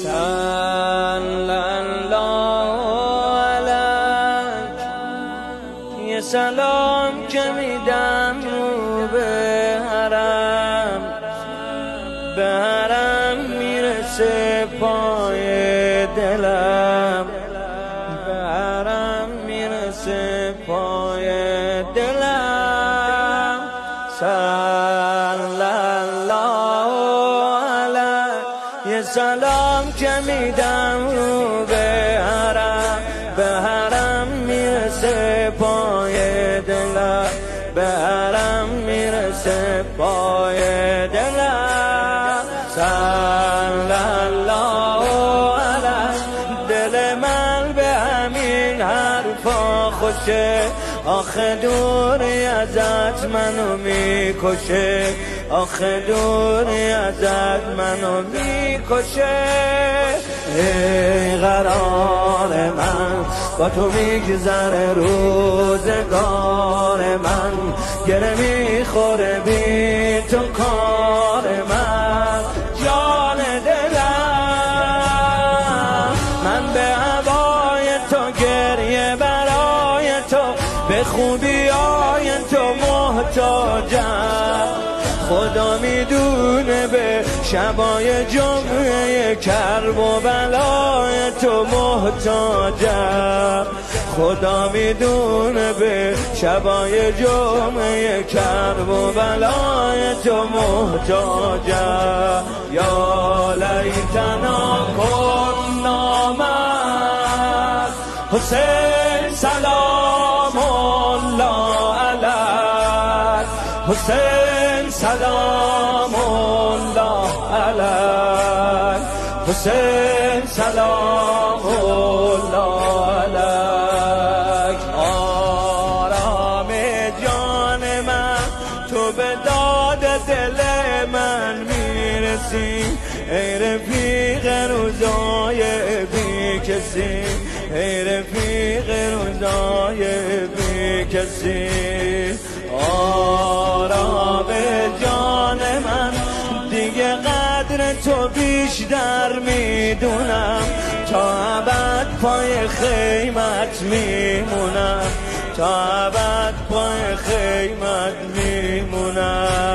صلی الله علیک. یه سلام که میدم رو به حرم میرسه پای دلم، به حرم میرسه پای دلم. صلی الله علیک. یه سلام که میدم رو به حرم میرسه پای دلم، به حرم میرسه پای دلم. صلی الله علیک. دل من به همین حرفا خوشه، آخه دوری ازت منو میکشه، آخه دوری ازت منو میکشه. ای قرار من با تو میگذره روزگار من، گره میخوره بی تو کار من. جان دلم من به هوای تو، گریه برای تو، به خوبیای تو محتاجم. خدا میدونه به شبای جمعه کرب و بلای تو محتاجم. خدا میدونه به شبای جمعه کرب و بلای تو محتاجم. یا لیتنا کنا معک حسین سلام الله علیک. حسین سلام الله علیک. حسین سلام الله علیک. آرام جان من تو به داد دل من میرسی، ای رفیق روزای بی کسی، ای رفیق روزای بی کسی. آرام جان من دیگه قدر تو بیشتر میدونم، تا ابد پای خیمت میمونم، تا ابد پای خیمت میمونم.